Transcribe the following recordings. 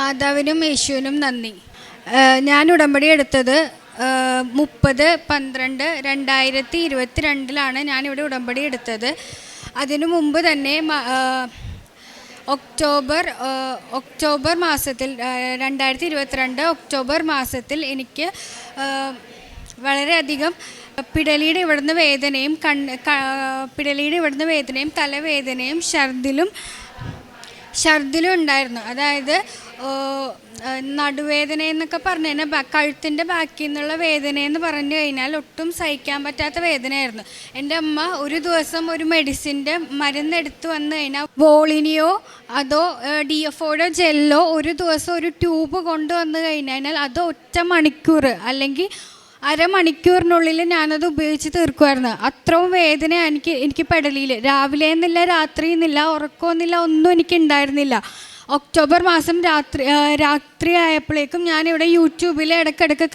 മാതാവിനും യേശുവിനും നന്ദി. ഞാൻ ഉടമ്പടി എടുത്തത് 30/12/2022 ഞാനിവിടെ ഉടമ്പടി എടുത്തത്. അതിനു മുമ്പ് തന്നെ ഒക്ടോബർ മാസത്തിൽ 2022 ഒക്ടോബർ മാസത്തിൽ എനിക്ക് വളരെയധികം പിടലിയുടെ ഇവിടുന്ന് വേദനയും തലവേദനയും ഛർദിലും ഉണ്ടായിരുന്നു. അതായത് നടുവേദന എന്നൊക്കെ പറഞ്ഞു കഴിഞ്ഞാൽ കഴുത്തിൻ്റെ ബാക്കിൽ നിന്നുള്ള വേദനയെന്ന് പറഞ്ഞു കഴിഞ്ഞാൽ ഒട്ടും സഹിക്കാൻ പറ്റാത്ത വേദനയായിരുന്നു. എൻ്റെ അമ്മ ഒരു ദിവസം ഒരു മെഡിസിൻ്റെ മരുന്നെടുത്ത് വന്നു കഴിഞ്ഞാൽ വോളിനിയോ അതോ DFOയുടെ ജെല്ലോ ഒരു ദിവസം ഒരു ട്യൂബ് കൊണ്ടുവന്നു കഴിഞ്ഞാൽ അത് ഒറ്റ മണിക്കൂർ അല്ലെങ്കിൽ അരമണിക്കൂറിനുള്ളിൽ ഞാനത് ഉപയോഗിച്ച് തീർക്കുമായിരുന്നു. അത്രയും വേദന എനിക്ക് പെടലിയിൽ രാവിലെ എന്നില്ല രാത്രി എന്നില്ല ഉറക്കമൊന്നുമില്ല ഒന്നും എനിക്ക് ഉണ്ടായിരുന്നില്ല. ഒക്ടോബർ മാസം രാത്രി ആയപ്പോഴേക്കും ഞാനിവിടെ യൂട്യൂബിൽ ഇടയ്ക്കിടയ്ക്ക്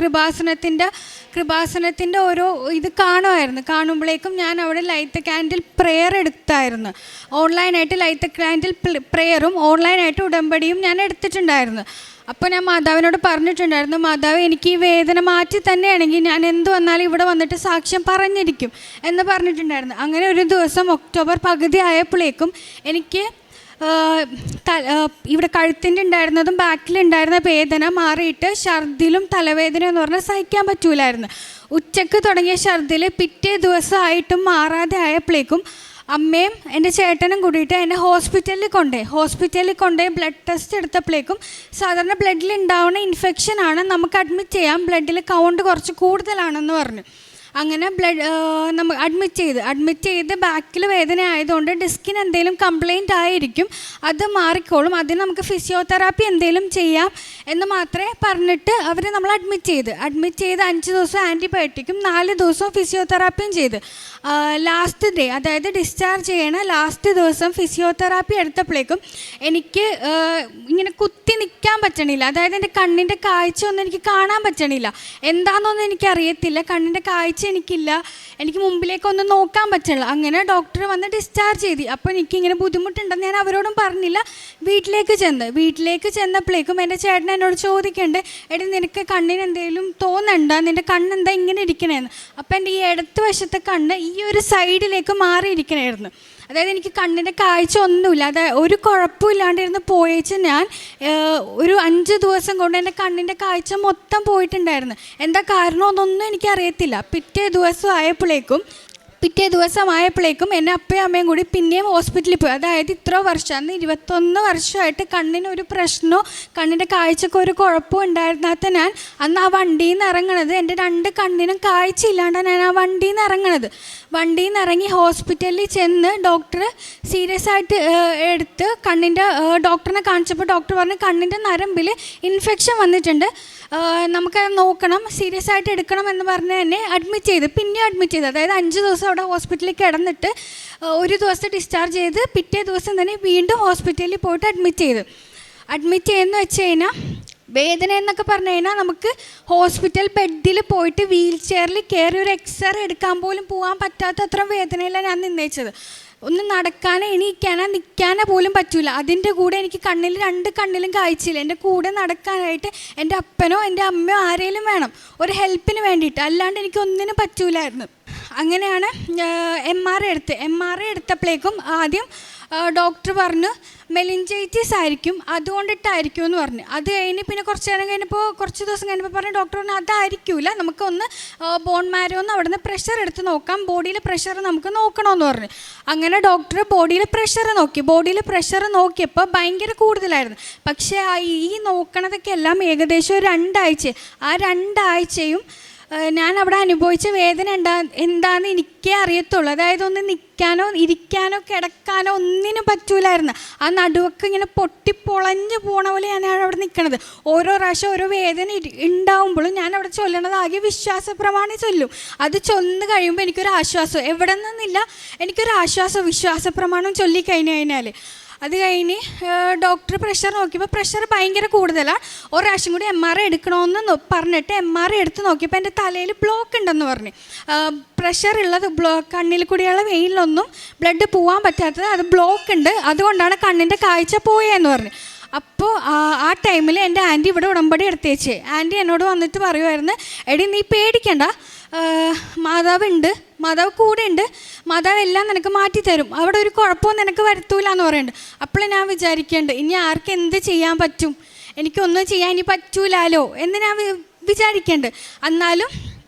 കൃപാസനത്തിൻ്റെ ഓരോ ഇത് കാണുമ്പോഴേക്കും ഞാൻ അവിടെ ലൈറ്റ് ക്യാൻഡിൽ പ്രെയർ എടുത്തായിരുന്നു. ഓൺലൈനായിട്ട് ലൈറ്റ് ക്യാൻഡിൽ പ്രെയറും ഓൺലൈനായിട്ട് ഉടമ്പടിയും ഞാൻ എടുത്തിട്ടുണ്ടായിരുന്നു. അപ്പോൾ ഞാൻ മാതാവിനോട് പറഞ്ഞിട്ടുണ്ടായിരുന്നു, മാതാവ് എനിക്ക് ഈ വേദന മാറ്റി തന്നെയാണെങ്കിൽ ഞാൻ എന്ത് വന്നാലും ഇവിടെ വന്നിട്ട് സാക്ഷ്യം പറഞ്ഞിരിക്കും എന്ന് പറഞ്ഞിട്ടുണ്ടായിരുന്നു. അങ്ങനെ ഒരു ദിവസം ഒക്ടോബർ പകുതി ആയപ്പോഴേക്കും എനിക്ക് ഇവിടെ കഴുത്തിൻ്റെ ഉണ്ടായിരുന്നതും ബാക്കിലുണ്ടായിരുന്ന വേദന മാറിയിട്ട് ഛർദിലും തലവേദന എന്ന് പറഞ്ഞാൽ സഹിക്കാൻ പറ്റൂലായിരുന്നു. ഉച്ചയ്ക്ക് തുടങ്ങിയ ഛർദിൽ പിറ്റേ ദിവസമായിട്ടും മാറാതെ ആയപ്പോഴേക്കും അമ്മയും എൻ്റെ ചേട്ടനും കൂടിയിട്ട് എന്നെ ഹോസ്പിറ്റലിൽ കൊണ്ടുപോയി ബ്ലഡ് ടെസ്റ്റ് എടുത്തപ്പോഴേക്കും സാധാരണ ബ്ലഡിൽ ഉണ്ടാവുന്ന ഇൻഫെക്ഷനാണ്, നമുക്ക് അഡ്മിറ്റ് ചെയ്യാം, ബ്ലഡിൽ കൗണ്ട് കുറച്ച് കൂടുതലാണെന്ന് പറഞ്ഞു. അങ്ങനെ നമ്മൾ അഡ്മിറ്റ് ചെയ്ത് ബാക്കിൽ വേദന ആയതുകൊണ്ട് ഡിസ്കിന് എന്തെങ്കിലും കംപ്ലൈൻറ്റ് ആയിരിക്കും, അത് മാറിക്കോളും, അതിന് നമുക്ക് ഫിസിയോതെറാപ്പി എന്തെങ്കിലും ചെയ്യാം എന്ന് മാത്രമേ പറഞ്ഞിട്ട് അവർ നമ്മൾ അഡ്മിറ്റ് ചെയ്ത് 5 ദിവസം ആൻറ്റിബയോട്ടിക്കും 4 ദിവസവും ഫിസിയോതെറാപ്പിയും ചെയ്ത് ലാസ്റ്റ് ഡേ, അതായത് ഡിസ്ചാർജ് ചെയ്യണ ലാസ്റ്റ് ദിവസം ഫിസിയോതെറാപ്പി എടുത്തപ്പോഴേക്കും എനിക്ക് ഇങ്ങനെ കുത്തി നിൽക്കാൻ പറ്റണില്ല. അതായത് എൻ്റെ കണ്ണിൻ്റെ കാഴ്ച ഒന്നും എനിക്ക് കാണാൻ പറ്റണില്ല, എന്താണെന്നൊന്നും എനിക്കറിയത്തില്ല, കണ്ണിൻ്റെ കാഴ്ച എനിക്കില്ല, എനിക്ക് മുമ്പിലേക്കൊന്നും നോക്കാൻ പറ്റില്ല. അങ്ങനെ ഡോക്ടർ വന്ന് ഡിസ്ചാർജ് ചെയ്തു. അപ്പോൾ എനിക്കിങ്ങനെ ബുദ്ധിമുട്ടുണ്ടെന്ന് ഞാൻ അവരോടും പറഞ്ഞില്ല. വീട്ടിലേക്ക് ചെന്നപ്പോഴേക്കും എൻ്റെ ചേട്ടൻ എന്നോട് ചോദിക്കണ്ടേ, എടി നിനക്ക് കണ്ണിന് എന്തെങ്കിലും തോന്നണ്ട, നിൻ്റെ കണ്ണെന്താ ഇങ്ങനെ ഇരിക്കണേന്ന്. അപ്പോൾ എൻ്റെ ഈ ഇടത്ത് വശത്തെ കണ്ണ് ഈ ഒരു സൈഡിലേക്ക് മാറിയിരിക്കണമായിരുന്നു. അതായത് എനിക്ക് കണ്ണിൻ്റെ കാഴ്ച ഒന്നുമില്ല, അതായത് ഒരു കുഴപ്പമില്ലാണ്ടിരുന്ന് പോയേച്ച് ഞാൻ ഒരു 5 ദിവസം കൊണ്ട് എൻ്റെ കണ്ണിൻ്റെ കാഴ്ച മൊത്തം പോയിട്ടുണ്ടായിരുന്നു. എന്താ കാരണം ഒന്നൊന്നും എനിക്കറിയത്തില്ല. പിറ്റേ ദിവസമായപ്പോഴേക്കും എൻ്റെ അപ്പയും അമ്മയും കൂടി പിന്നെയും ഹോസ്പിറ്റലിൽ പോയി. അതായത് ഇത്ര വർഷം, അന്ന് 21 വർഷമായിട്ട് കണ്ണിനൊരു പ്രശ്നമോ കണ്ണിൻ്റെ കാഴ്ചക്ക് ഒരു കുഴപ്പവും ഉണ്ടായിരുന്നാത്ത ഞാൻ അന്ന് ആ വണ്ടിയിൽ നിന്ന് ഇറങ്ങണത്, എൻ്റെ 2 കണ്ണിനും കാഴ്ച ഇല്ലാണ്ടാണ് ഞാൻ ആ വണ്ടിയിൽ നിന്ന് ഇറങ്ങി ഹോസ്പിറ്റലിൽ ചെന്ന് ഡോക്ടർ സീരിയസ് ആയിട്ട് എടുത്ത് ഡോക്ടറിനെ കാണിച്ചപ്പോൾ ഡോക്ടർ പറഞ്ഞു കണ്ണിൻ്റെ നരമ്പിൽ ഇൻഫെക്ഷൻ വന്നിട്ടുണ്ട്, നമുക്കത് നോക്കണം, സീരിയസ് ആയിട്ട് എടുക്കണം എന്ന് പറഞ്ഞ് എന്നെ അഡ്മിറ്റ് ചെയ്ത് അതായത് 5 ദിവസം അവിടെ ഹോസ്പിറ്റലിൽ കിടന്നിട്ട് ഒരു ദിവസം ഡിസ്ചാർജ് ചെയ്ത് പിറ്റേ ദിവസം തന്നെ വീണ്ടും ഹോസ്പിറ്റലിൽ പോയിട്ട് അഡ്മിറ്റ് ചെയ്തെന്ന് വെച്ച് കഴിഞ്ഞാൽ വേദന എന്നൊക്കെ പറഞ്ഞു കഴിഞ്ഞാൽ നമുക്ക് ഹോസ്പിറ്റൽ ബെഡിൽ പോയിട്ട് വീൽ ചെയറിൽ കയറി ഒരു എക്സ്റേ എടുക്കാൻ പോലും പോകാൻ പറ്റാത്ത അത്ര വേദനയിലാണ് ഞാൻ നിന്നേച്ചത്. ഒന്ന് നടക്കാനോ എണീക്കാനോ നിൽക്കാനോ പോലും പറ്റൂല. അതിൻ്റെ കൂടെ എനിക്ക് 2 കണ്ണിലും കാഴ്ചയില്ല. എൻ്റെ കൂടെ നടക്കാനായിട്ട് എൻ്റെ അപ്പനോ എൻ്റെ അമ്മയോ ആരെങ്കിലും വേണം ഒരു ഹെൽപ്പിന് വേണ്ടിയിട്ട്, അല്ലാണ്ട് എനിക്ക് ഒന്നിനും പറ്റൂലായിരുന്നു. അങ്ങനെയാണ് MRI എടുത്തപ്പോഴേക്കും ആദ്യം ഡോക്ടർ പറഞ്ഞു മെലിഞ്ചൈറ്റിസ് ആയിരിക്കും, അതുകൊണ്ടിട്ടായിരിക്കും എന്ന് പറഞ്ഞു. അത് കഴിഞ്ഞ് പിന്നെ കുറച്ച് ദിവസം കഴിഞ്ഞപ്പോൾ പറഞ്ഞു, ഡോക്ടർ പറഞ്ഞു അതായിരിക്കില്ല, നമുക്കൊന്ന് ബോൺ മാരോന്ന് അവിടെ നിന്ന് പ്രഷർ എടുത്ത് നോക്കാം, ബോഡിയിലെ പ്രഷർ നമുക്ക് നോക്കണമെന്ന് പറഞ്ഞു. അങ്ങനെ ഡോക്ടർ ബോഡിയിലെ പ്രഷർ നോക്കിയപ്പോൾ ഭയങ്കര കൂടുതലായിരുന്നു. പക്ഷേ ഈ നോക്കണതൊക്കെ എല്ലാം ഏകദേശം ഒരു 2 ആഴ്ച, ആ 2 ആഴ്ചയും ഞാൻ അവിടെ അനുഭവിച്ച വേദന എന്താണെന്ന് എനിക്കേ അറിയത്തുള്ളൂ. അതായത് ഒന്ന് നിൽക്കാനോ ഇരിക്കാനോ കിടക്കാനോ ഒന്നിനും പറ്റൂലായിരുന്നു. ആ നടുവൊക്കെ ഇങ്ങനെ പൊട്ടിപ്പൊളഞ്ഞ് പോണ പോലെ ഞാൻ അവിടെ നിൽക്കണത്. ഓരോ പ്രാവശ്യം ഓരോ വേദന ഉണ്ടാവുമ്പോഴും ഞാൻ അവിടെ ചൊല്ലണത് ആകെ വിശ്വാസ പ്രമാണം ചൊല്ലും. അത് ചൊന്ന് കഴിയുമ്പോൾ എനിക്കൊരു ആശ്വാസം, എവിടെ നിന്നില്ല, എനിക്കൊരു ആശ്വാസം വിശ്വാസ പ്രമാണം ചൊല്ലിക്കഴിഞ്ഞാൽ. അത് കഴിഞ്ഞ് ഡോക്ടർ പ്രഷർ നോക്കിയപ്പോൾ പ്രഷർ ഭയങ്കര കൂടുതലാണ്, ഒരു പ്രാവശ്യം കൂടി MRI എടുക്കണമെന്ന് പറഞ്ഞിട്ട് MRI എടുത്ത് നോക്കിയപ്പോൾ എൻ്റെ തലയിൽ ബ്ലോക്ക് ഉണ്ടെന്ന് പറഞ്ഞു. പ്രഷർ ഉള്ളത് കണ്ണിൽ കൂടിയുള്ള വെയിലൊന്നും ബ്ലഡ് പോകാൻ പറ്റാത്തത്, അത് ബ്ലോക്ക് ഉണ്ട്, അതുകൊണ്ടാണ് കണ്ണിൻ്റെ കാഴ്ച പോയെന്ന് പറഞ്ഞു. അപ്പോൾ ആ ടൈമിൽ എൻ്റെ ആൻറ്റി ഇവിടെ ഉടമ്പടി എടുത്തേച്ച് ആൻറ്റി എന്നോട് വന്നിട്ട് പറയുമായിരുന്നു, എടി നീ പേടിക്കണ്ട, മാതാവുണ്ട്, മാതാവ് കൂടെ ഉണ്ട്, മാതാവ് എല്ലാം നിനക്ക് മാറ്റിത്തരും, അവിടെ ഒരു കുഴപ്പവും നിനക്ക് വരുത്തൂല എന്ന് പറയുന്നുണ്ട്. അപ്പോൾ ഞാൻ വിചാരിക്കേണ്ടത് ഇനി ആർക്ക് എന്ത് ചെയ്യാൻ പറ്റും, എനിക്കൊന്നും ചെയ്യാൻ ഇനി പറ്റൂലാലോ എന്ന് ഞാൻ വിചാരിക്കേണ്ടത്. എന്നാലും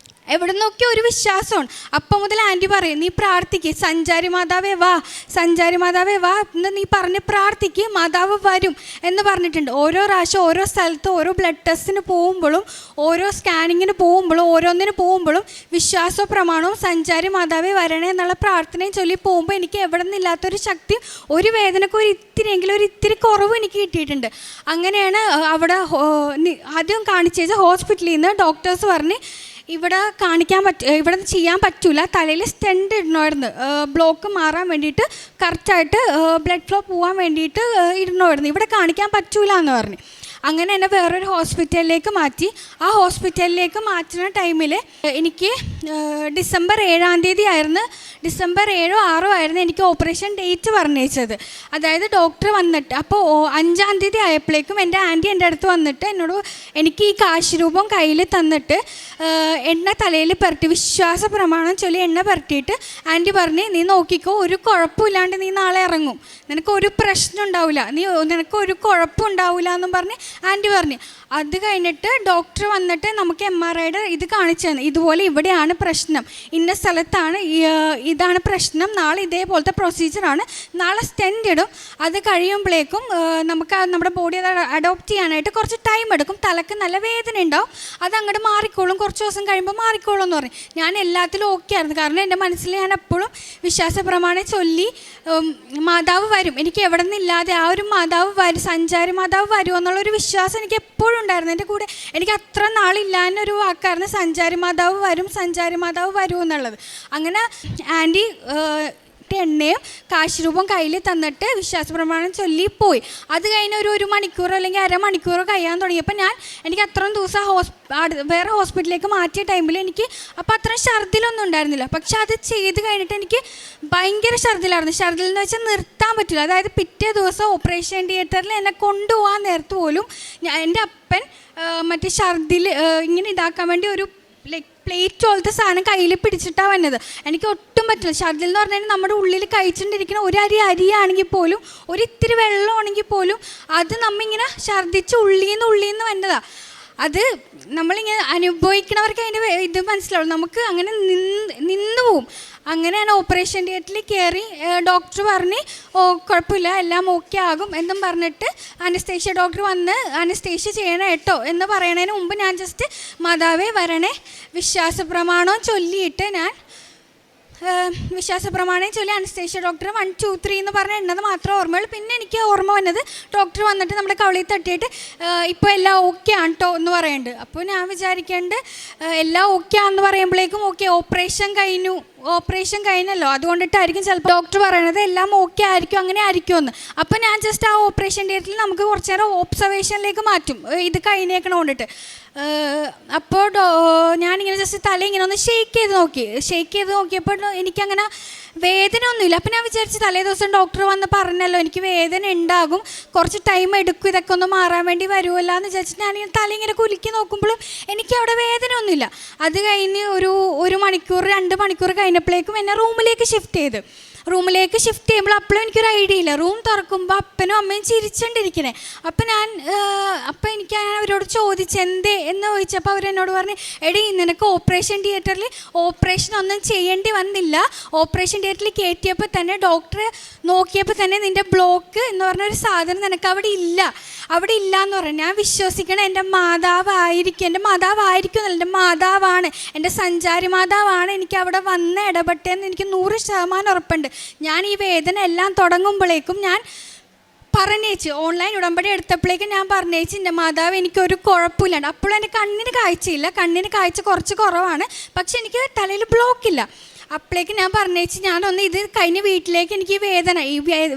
എവിടെ നിന്നൊക്കെ ഒരു വിശ്വാസമാണ്. അപ്പം മുതൽ ആൻറ്റി പറയും, നീ പ്രാർത്ഥിക്ക്, സഞ്ചാരി മാതാവേ വാ, സഞ്ചാരി മാതാവേ വാ എന്ന് നീ പറഞ്ഞ് പ്രാർത്ഥിക്ക്, മാതാവ് വരും എന്ന് പറഞ്ഞിട്ടുണ്ട്. ഓരോ പ്രാവശ്യം ഓരോ സ്ഥലത്ത് ഓരോ ബ്ലഡ് ടെസ്റ്റിന് പോകുമ്പോഴും ഓരോ സ്കാനിങ്ങിന് പോകുമ്പോഴും ഓരോന്നിന് പോകുമ്പോഴും വിശ്വാസ പ്രമാണവും സഞ്ചാരി മാതാവേ വരണേ എന്നുള്ള പ്രാർത്ഥനയും ചൊല്ലി പോകുമ്പോൾ എനിക്ക് എവിടെ നിന്നില്ലാത്തൊരു ശക്തി, ഒരു വേദനക്ക് ഒരു ഇത്തിരിയെങ്കിലും ഒരു ഇത്തിരി കുറവ് എനിക്ക് കിട്ടിയിട്ടുണ്ട്. അങ്ങനെയാണ് അവിടെ ആദ്യം കാണിച്ച ഹോസ്പിറ്റലിൽ നിന്ന് ഡോക്ടേഴ്സ് പറഞ്ഞ് ഇവിടെ ഇവിടെ ചെയ്യാൻ പറ്റൂല, തലയിൽ സ്റ്റെൻഡ് ഇടണമായിരുന്നു, ബ്ലോക്ക് മാറാൻ വേണ്ടിയിട്ട് കറക്റ്റായിട്ട് ബ്ലഡ് ഫ്ലോ പോകാൻ വേണ്ടിയിട്ട് ഇടണമായിരുന്നു, ഇവിടെ കാണിക്കാൻ പറ്റൂല എന്ന് പറഞ്ഞു. അങ്ങനെ എന്നെ വേറൊരു ഹോസ്പിറ്റലിലേക്ക് മാറ്റി. ആ ഹോസ്പിറ്റലിലേക്ക് മാറ്റുന്ന ടൈമിൽ എനിക്ക് ഡിസംബർ 7 ആയിരുന്നു, ഡിസംബർ 7 ആയിരുന്നു എനിക്ക് ഓപ്പറേഷൻ ഡേറ്റ് പറഞ്ഞേച്ചത്. അതായത് ഡോക്ടർ വന്നിട്ട് അപ്പോൾ 5 ആയപ്പോഴേക്കും എൻ്റെ ആൻറ്റി എൻ്റെ അടുത്ത് വന്നിട്ട് എന്നോട് എനിക്ക് ഈ കാശ് രൂപം കയ്യിൽ തന്നിട്ട് എണ്ണ തലയിൽ പുരട്ടി, വിശ്വാസ പ്രമാണം ചൊല്ലി എണ്ണ പുരട്ടിയിട്ട് ആൻറ്റി പറഞ്ഞ്, നീ നോക്കിക്കോ, ഒരു കുഴപ്പമില്ലാണ്ട് നീ നാളെ ഇറങ്ങും, നിനക്കൊരു പ്രശ്നം ഉണ്ടാവില്ല, നിനക്കൊരു കുഴപ്പം ഉണ്ടാവില്ല എന്നും പറഞ്ഞ് ആൻറ്റി പറഞ്ഞു. അത് കഴിഞ്ഞിട്ട് ഡോക്ടർ വന്നിട്ട് നമുക്ക് MRIയുടെ ഇത് കാണിച്ചു തന്നെ, ഇതുപോലെ ഇവിടെയാണ് പ്രശ്നം, ഇന്ന സ്ഥലത്താണ്, ഇതാണ് പ്രശ്നം, നാളെ ഇതേപോലത്തെ പ്രൊസീജിയറാണ്, നാളെ സ്റ്റെൻഡ് ഇടും, അത് കഴിയുമ്പോഴേക്കും നമുക്ക് നമ്മുടെ ബോഡി അത് അഡോപ്റ്റ് ചെയ്യാനായിട്ട് കുറച്ച് ടൈം എടുക്കും, തലക്ക് നല്ല വേദന ഉണ്ടാവും, അത് അങ്ങോട്ട് മാറിക്കോളും, കുറച്ച് ദിവസം കഴിയുമ്പോൾ മാറിക്കോളും എന്ന് പറയും. ഞാൻ എല്ലാത്തിലും ഓക്കെ ആയിരുന്നു, കാരണം എൻ്റെ മനസ്സിൽ ഞാൻ എപ്പോഴും വിശ്വാസ പ്രമാണം ചൊല്ലി മാതാവ് വരും, എനിക്ക് എവിടെ നിന്നില്ലാതെ ആ ഒരു മാതാവ് വരും, സഞ്ചാരി മാതാവ് വരും എന്നുള്ളൊരു വിശ്വാസം എനിക്ക് എപ്പോഴും ഉണ്ടായിരുന്നു. എൻ്റെ കൂടെ എനിക്ക് അത്ര നാളില്ലാന്നൊരു വാക്കായിരുന്നു സഞ്ചാരി മാതാവ് വരും, സഞ്ചാരി മാതാവ് വരും എന്നുള്ളത്. അങ്ങനെ ആൻറ്റി എണ്ണയും കാശ് രൂപം കയ്യിൽ തന്നിട്ട് വിശ്വാസ പ്രമാണം ചൊല്ലിപ്പോയി. അത് കഴിഞ്ഞ് ഒരു മണിക്കൂറോ അല്ലെങ്കിൽ അരമണിക്കൂറോ കഴിയാൻ തുടങ്ങിയപ്പോൾ എനിക്ക് അത്രയും ദിവസം വേറെ ഹോസ്പിറ്റലിലേക്ക് മാറ്റിയ ടൈമിൽ എനിക്ക് അപ്പോൾ അത്രയും ഛർദിലൊന്നും ഉണ്ടായിരുന്നില്ല. പക്ഷെ അത് ചെയ്ത് കഴിഞ്ഞിട്ട് എനിക്ക് ഭയങ്കര ഛർദിലായിരുന്നു. ഛർദിൽ എന്ന് വെച്ചാൽ നിർത്താൻ പറ്റില്ല. അതായത് പിറ്റേ ദിവസം ഓപ്പറേഷൻ തിയേറ്ററിൽ എന്നെ കൊണ്ടുപോകാൻ നേരത്ത് പോലും എൻ്റെ അപ്പൻ മറ്റേ ഛർദിൽ ഇങ്ങനെ ഇതാക്കാൻ വേണ്ടി ഒരു പ്ലേറ്റ് പോലത്തെ സാധനം കയ്യിൽ പിടിച്ചിട്ടാണ് വന്നത്. എനിക്ക് ഒട്ടും പറ്റില്ല. ഛർദിൽ എന്ന് പറഞ്ഞാൽ നമ്മുടെ ഉള്ളിൽ കഴിച്ചുകൊണ്ടിരിക്കുന്ന ഒരു അരിയാണെങ്കിൽ പോലും ഒരിത്തിരി വെള്ളമാണെങ്കിൽ പോലും അത് നമ്മിങ്ങനെ ഛർദിച്ച് ഉള്ളിൽ നിന്ന് വന്നതാണ്. അത് നമ്മളിങ്ങനെ അനുഭവിക്കണവർക്ക് അതിൻ്റെ ഇത് മനസ്സിലാവും. നമുക്ക് അങ്ങനെ നിന്ന് പോവും. അങ്ങനെ ഞാൻ ഓപ്പറേഷൻ തിയേറ്ററിൽ കയറി. ഡോക്ടർ പറഞ്ഞ് കുഴപ്പമില്ല, എല്ലാം ഓക്കെ ആകും എന്നും പറഞ്ഞിട്ട് അനസ്തേഷ്യ ഡോക്ടർ വന്ന് അനസ്തേഷ്യ ചെയ്യണം കേട്ടോ എന്ന് പറയണതിന് മുമ്പ് ഞാൻ ജസ്റ്റ് മാതാവേ വരണേ വിശ്വാസ പ്രമാണം ചൊല്ലിയിട്ട് ഞാൻ വിശ്വാസ പ്രമാണം ചൊല്ലി അനസ്തേഷ്യ ഡോക്ടർ 1 2 3 എന്ന് പറഞ്ഞ എണ്ണത് മാത്രമേ ഓർമ്മയുള്ളൂ. പിന്നെ എനിക്ക് ഓർമ്മ വന്നത് ഡോക്ടർ വന്നിട്ട് നമ്മുടെ കവളിൽ തട്ടിയിട്ട് ഇപ്പോൾ എല്ലാം ഓക്കെ ആണ് കേട്ടോ എന്ന് പറയുന്നുണ്ട്. അപ്പോൾ ഞാൻ വിചാരിക്കേണ്ടത് എല്ലാം ഓക്കെ ആണെന്ന് പറയുമ്പോഴേക്കും ഓക്കെ ഓപ്പറേഷൻ കഴിഞ്ഞല്ലോ, അതുകൊണ്ടിട്ടായിരിക്കും ചിലപ്പോൾ ഡോക്ടർ പറയണത് എല്ലാം ഓക്കെ ആയിരിക്കും, അങ്ങനെ ആയിരിക്കുമെന്ന്. അപ്പോൾ ഞാൻ ജസ്റ്റ് ആ ഓപ്പറേഷൻ തിയേറ്ററിൽ നമുക്ക് കുറച്ച് നേരം ഒബ്സർവേഷനിലേക്ക് മാറ്റും ഇത് കഴിഞ്ഞേക്കണോണ്ടിട്ട്. അപ്പോൾ ഞാനിങ്ങനെ ജസ്റ്റ് തല ഇങ്ങനെ ഒന്ന് ഷെയ്ക്ക് ചെയ്ത് നോക്കിയപ്പോൾ എനിക്കങ്ങനെ വേദന ഒന്നുമില്ല. അപ്പം ഞാൻ വിചാരിച്ചു തലേ ദിവസം ഡോക്ടർ വന്ന് പറഞ്ഞല്ലോ എനിക്ക് വേദന ഉണ്ടാകും, കുറച്ച് ടൈം എടുക്കും, ഇതൊക്കെ ഒന്ന് മാറാൻ വേണ്ടി വരുമല്ലോ എന്ന് വിചാരിച്ചിട്ട് ഞാനിങ്ങനെ തല ഇങ്ങനെ കുലുക്കി നോക്കുമ്പോഴും എനിക്ക് അവിടെ വേദന ഒന്നുമില്ല. അത് കഴിഞ്ഞ് ഒരു മണിക്കൂർ 2 മണിക്കൂർ കഴിഞ്ഞപ്പോഴേക്കും എന്നെ റൂമിലേക്ക് ഷിഫ്റ്റ് ചെയ്യുമ്പോൾ അപ്പോഴും എനിക്കൊരു ഐഡിയ ഇല്ല. റൂം തുറക്കുമ്പോൾ അപ്പനും അമ്മയും ചിരിച്ചുകൊണ്ടിരിക്കണേ. അപ്പം എനിക്ക് അവരോട് ചോദിച്ചു എന്തേ എന്ന് ചോദിച്ചപ്പോൾ അവരെന്നോട് പറഞ്ഞു, എടി നിനക്ക് ഓപ്പറേഷൻ തിയേറ്ററിൽ ഓപ്പറേഷൻ ഒന്നും ചെയ്യേണ്ടി വന്നില്ല, ഓപ്പറേഷൻ തിയേറ്ററിൽ കയറ്റിയപ്പോൾ തന്നെ ഡോക്ടർ നോക്കിയപ്പോൾ തന്നെ നിൻ്റെ ബ്ലോക്ക് എന്ന് പറഞ്ഞൊരു സാധനം നിനക്ക് അവിടെ ഇല്ല എന്ന് പറഞ്ഞു. ഞാൻ വിശ്വസിക്കണം എൻ്റെ മാതാവായിരിക്കും എന്നല്ല, എൻ്റെ മാതാവാണ്, എൻ്റെ സഞ്ചാരി മാതാവാണ് എനിക്ക് അവിടെ വന്ന് ഇടപെട്ടതെന്ന് എനിക്ക് 100% ഉറപ്പുണ്ട്. ഞാൻ ഈ വേദന എല്ലാം തുടങ്ങുമ്പോഴേക്കും ഞാൻ പറഞ്ഞേച്ച് ഓൺലൈൻ ഉടമ്പടി എടുത്തപ്പോഴേക്കും ഞാൻ പറഞ്ഞേച്ച് എൻ്റെ മാതാവ് എനിക്കൊരു കുഴപ്പമില്ലാണ്ട്. അപ്പോഴും എൻ്റെ കണ്ണിന് കാഴ്ചയില്ല, കണ്ണിന് കാഴ്ച കുറച്ച് കുറവാണ്, പക്ഷെ എനിക്ക് തലയിൽ ബ്ലോക്കില്ല. അപ്പോഴേക്ക് ഞാൻ പറഞ്ഞേച്ച് ഞാനൊന്ന് ഇത് കഴിഞ്ഞ് വീട്ടിലേക്ക് എനിക്ക് ഈ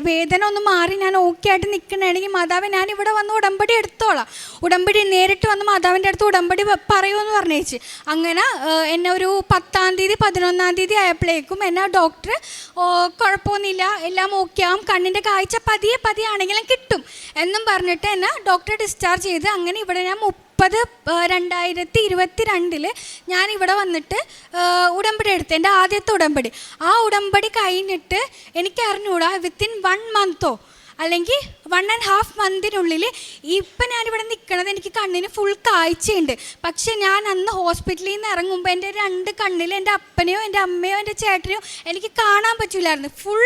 വേദന ഒന്ന് മാറി ഞാൻ ഓക്കെ ആയിട്ട് നിൽക്കണമെങ്കിൽ മാതാവ് ഞാൻ ഇവിടെ വന്ന് ഉടമ്പടി എടുത്തോളാം, ഉടമ്പടി നേരിട്ട് വന്ന് മാതാവിൻ്റെ അടുത്ത് ഉടമ്പടി പറയുമെന്ന് പറഞ്ഞേച്ച്. അങ്ങനെ എന്നെ ഒരു 10-ാം തീയതി 11-ാം തീയതി ആയപ്പോഴേക്കും എന്നെ ഡോക്ടർ കുഴപ്പമൊന്നുമില്ല, എല്ലാം ഓക്കെ ആവും, കണ്ണിൻ്റെ കാഴ്ച പതിയെ ആണെങ്കിലും കിട്ടും എന്നും പറഞ്ഞിട്ട് എന്നെ ഡോക്ടർ ഡിസ്ചാർജ് ചെയ്ത്. അങ്ങനെ ഇവിടെ ഞാൻ 2022 ഞാൻ ഇവിടെ വന്നിട്ട് ഉടമ്പടി എടുത്തു, എൻ്റെ ആദ്യത്തെ ഉടമ്പടി. ആ ഉടമ്പടി കഴിഞ്ഞിട്ട് എനിക്ക് അറിഞ്ഞൂടാ വിത്തിൻ 1 മന്തോ അല്ലെങ്കിൽ 1.5 മന്തിനുള്ളിൽ ഇപ്പം ഞാനിവിടെ നിൽക്കണത് എനിക്ക് കണ്ണിന് ഫുൾ കാഴ്ചയുണ്ട്. പക്ഷെ ഞാൻ അന്ന് ഹോസ്പിറ്റലിൽ നിന്ന് ഇറങ്ങുമ്പോൾ എൻ്റെ 2 കണ്ണിൽ എൻ്റെ അപ്പനെയോ എൻ്റെ അമ്മയോ എൻ്റെ ചേട്ടനെയോ എനിക്ക് കാണാൻ പറ്റില്ലായിരുന്നു. ഫുൾ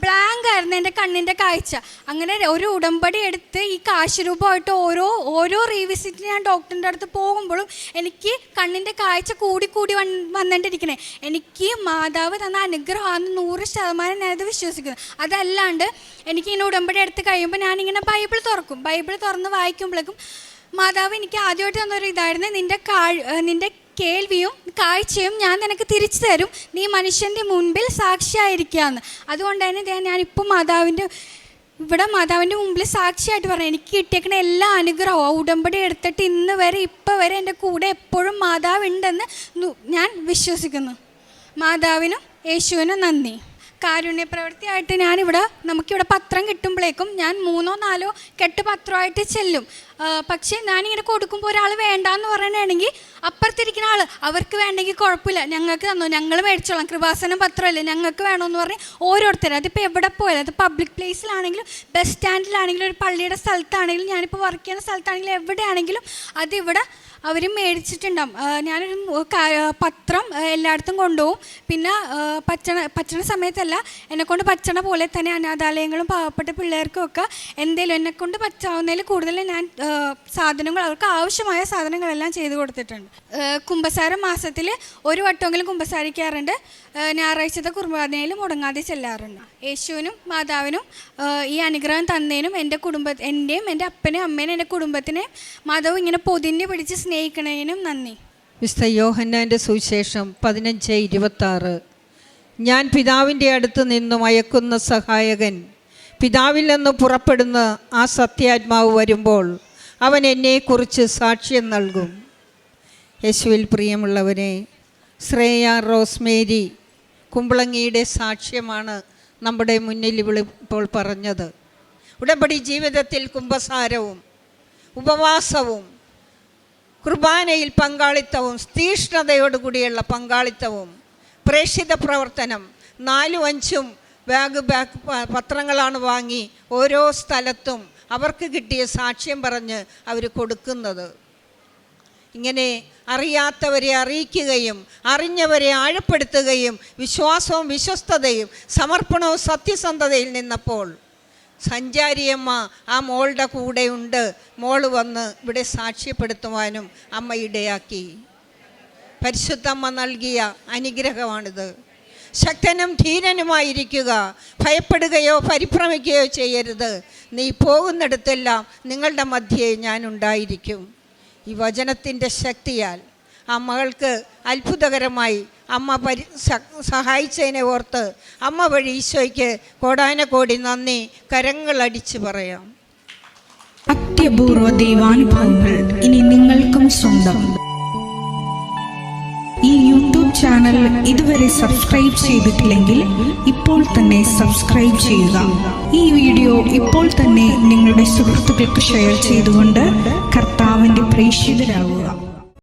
ബ്ലാങ്ക് ആയിരുന്നു എൻ്റെ കണ്ണിൻ്റെ കാഴ്ച. അങ്ങനെ ഒരു ഉടമ്പടി എടുത്ത് ഈ കാശ് രൂപമായിട്ട് ഓരോ റീവിസിറ്റിന് ഞാൻ ഡോക്ടറിൻ്റെ അടുത്ത് പോകുമ്പോഴും എനിക്ക് കണ്ണിൻ്റെ കാഴ്ച കൂടി വന്നിട്ടിരിക്കണേ. എനിക്ക് മാതാവ് തന്ന അനുഗ്രഹമാണ് 100% ഞാനത് വിശ്വസിക്കുന്നത്. അതല്ലാണ്ട് എനിക്കിങ്ങനെ ഉടമ്പടി എടുത്ത് കഴിയുമ്പോൾ ഞാനിങ്ങനെ ബൈബിൾ തുറന്ന് വായിക്കുമ്പോഴേക്കും മാതാവ് എനിക്ക് ആദ്യമായിട്ട് തന്നൊരു ഇതായിരുന്നു, നിൻ്റെ കേൾവിയും കാഴ്ചയും ഞാൻ നിനക്ക് തിരിച്ചു തരും, നീ മനുഷ്യൻ്റെ മുൻപിൽ സാക്ഷിയായിരിക്കുകയെന്ന്. അതുകൊണ്ട് തന്നെ ഞാനിപ്പോൾ മാതാവിൻ്റെ മുമ്പിൽ സാക്ഷിയായിട്ട് പറഞ്ഞു എനിക്ക് കിട്ടിയേക്കണ എല്ലാ അനുഗ്രഹവും ഉടമ്പടി എടുത്തിട്ട് ഇപ്പോൾ വരെ എൻ്റെ കൂടെ എപ്പോഴും മാതാവ് ഉണ്ടെന്ന് ഞാൻ വിശ്വസിക്കുന്നു. മാതാവിനും യേശുവിനും നന്ദി. കാരുണ്യപ്രവൃത്തിയായിട്ട് നമുക്കിവിടെ പത്രം കിട്ടുമ്പോഴേക്കും ഞാൻ 3-4 കെട്ട് പത്രമായിട്ട് ചെല്ലും. പക്ഷേ ഞാനിങ്ങനെ കൊടുക്കുമ്പോൾ ഒരാൾ വേണ്ടാന്ന് പറയണമെങ്കിൽ അപ്പുറത്തിരിക്കുന്ന ആൾ അവർക്ക് വേണ്ടെങ്കിൽ കുഴപ്പമില്ല, ഞങ്ങൾക്ക് തന്നോ, ഞങ്ങൾ മേടിച്ചോളാം, കൃപാസനം പത്രമല്ലേ, ഞങ്ങൾക്ക് വേണമെന്ന് പറഞ്ഞ് ഓരോരുത്തരും. അതിപ്പോൾ എവിടെ പോയാലും, അത് പബ്ലിക് പ്ലേസിലാണെങ്കിലും ബസ് സ്റ്റാൻഡിലാണെങ്കിലും ഒരു പള്ളിയുടെ സ്ഥലത്താണെങ്കിലും ഞാനിപ്പോൾ വർക്ക് ചെയ്യുന്ന സ്ഥലത്താണെങ്കിലും എവിടെയാണെങ്കിലും അതിവിടെ അവർ മേടിച്ചിട്ടുണ്ടാവും. ഞാനൊരു പത്രം എല്ലായിടത്തും കൊണ്ടുപോകും. പിന്നെ പച്ചണ സമയത്തല്ല, എന്നെക്കൊണ്ട് പച്ചണ പോലെ തന്നെ അനാഥാലയങ്ങളും പാവപ്പെട്ട പിള്ളേർക്കും ഒക്കെ എന്തെങ്കിലും എന്നെക്കൊണ്ട് പറ്റാവുന്നതിൽ കൂടുതൽ ഞാൻ അവർക്ക് ആവശ്യമായ സാധനങ്ങളെല്ലാം ചെയ്തു കൊടുത്തിട്ടുണ്ട്. കുമ്പസാര മാസത്തിൽ ഒരു വട്ടമെങ്കിലും കുമ്പസാരിക്കാറുണ്ട്. ഞായറാഴ്ചത്തെ കുർബാനയിൽ മുടങ്ങാതെ ചെല്ലാറുണ്ട്. യേശുവിനും മാതാവിനും ഈ അനുഗ്രഹം തന്നതിനും എൻ്റെയും എൻ്റെ അപ്പനെയും അമ്മേനും എൻ്റെ കുടുംബത്തിനെയും മാതാവ് ഇങ്ങനെ പൊതിഞ്ഞ് പിടിച്ച് സ്നേഹിക്കണതിനും നന്ദി. വിശുദ്ധ യോഹന്നാൻ്റെ സുവിശേഷം 15:26. ഞാൻ പിതാവിൻ്റെ അടുത്ത് നിന്നും അയക്കുന്ന സഹായകൻ, പിതാവിൽ നിന്ന് പുറപ്പെടുന്ന ആ സത്യാത്മാവ് വരുമ്പോൾ അവൻ എന്നെക്കുറിച്ച് സാക്ഷ്യം നൽകും. യേശുവിൽ പ്രിയമുള്ളവരെ, ശ്രേയ റോസ്മേരി കുമ്പളങ്ങിയുടെ സാക്ഷ്യമാണ് നമ്മുടെ മുന്നിൽ ഇപ്പോൾ പറഞ്ഞത്. ഉടമ്പടി ജീവിതത്തിൽ കുമ്പസാരവും ഉപവാസവും കുർബാനയിൽ പങ്കാളിത്തവും തീഷ്ണതയോടുകൂടിയുള്ള പങ്കാളിത്തവും പ്രേക്ഷിത പ്രവർത്തനം 4-5 ബാഗ് പത്രങ്ങളാണ് വാങ്ങി ഓരോ സ്ഥലത്തും അവർക്ക് കിട്ടിയ സാക്ഷ്യം പറഞ്ഞ് അവർ കൊടുക്കുന്നത്. ഇങ്ങനെ അറിയാത്തവരെ അറിയിക്കുകയും അറിഞ്ഞവരെ ആഴപ്പെടുത്തുകയും വിശ്വാസവും വിശ്വസ്തതയും സമർപ്പണവും സത്യസന്ധതയിൽ നിന്നപ്പോൾ സഞ്ചാരിയമ്മ ആ മോളുടെ കൂടെയുണ്ട്. മോള് വന്ന് ഇവിടെ സാക്ഷ്യപ്പെടുത്തുവാനും അമ്മ ഇടയാക്കി. പരിശുദ്ധമ്മ നൽകിയ അനുഗ്രഹമാണിത്. ശക്തനും ധീരനുമായിരിക്കുക, ഭയപ്പെടുകയോ പരിഭ്രമിക്കുകയോ ചെയ്യരുത്. നീ പോകുന്നിടത്തെല്ലാം നിങ്ങളുടെ മധ്യേ ഞാനുണ്ടായിരിക്കും. ഈ വചനത്തിൻ്റെ ശക്തിയാൽ ആ മകൾക്ക് അത്ഭുതകരമായി അമ്മ സഹായിച്ചതിനെ ഓർത്ത് അമ്മ വഴി ഈശോയ്ക്ക് കോടാനകോടി നന്ദി കരങ്ങളടിച്ച് പറയാം. അത്യപൂർവ ദൈവാനുഭവങ്ങൾ ഇനി നിങ്ങൾക്കും സ്വന്തം. ഈ യൂട്യൂബ് ചാനൽ ഇതുവരെ സബ്സ്ക്രൈബ് ചെയ്തിട്ടില്ലെങ്കിൽ ഇപ്പോൾ തന്നെ സബ്സ്ക്രൈബ് ചെയ്യുക. ഈ വീഡിയോ ഇപ്പോൾ തന്നെ നിങ്ങളുടെ സുഹൃത്തുക്കൾക്ക് ഷെയർ ചെയ്തുകൊണ്ട് കർത്താവിൻ്റെ പ്രേക്ഷിതരാകുക.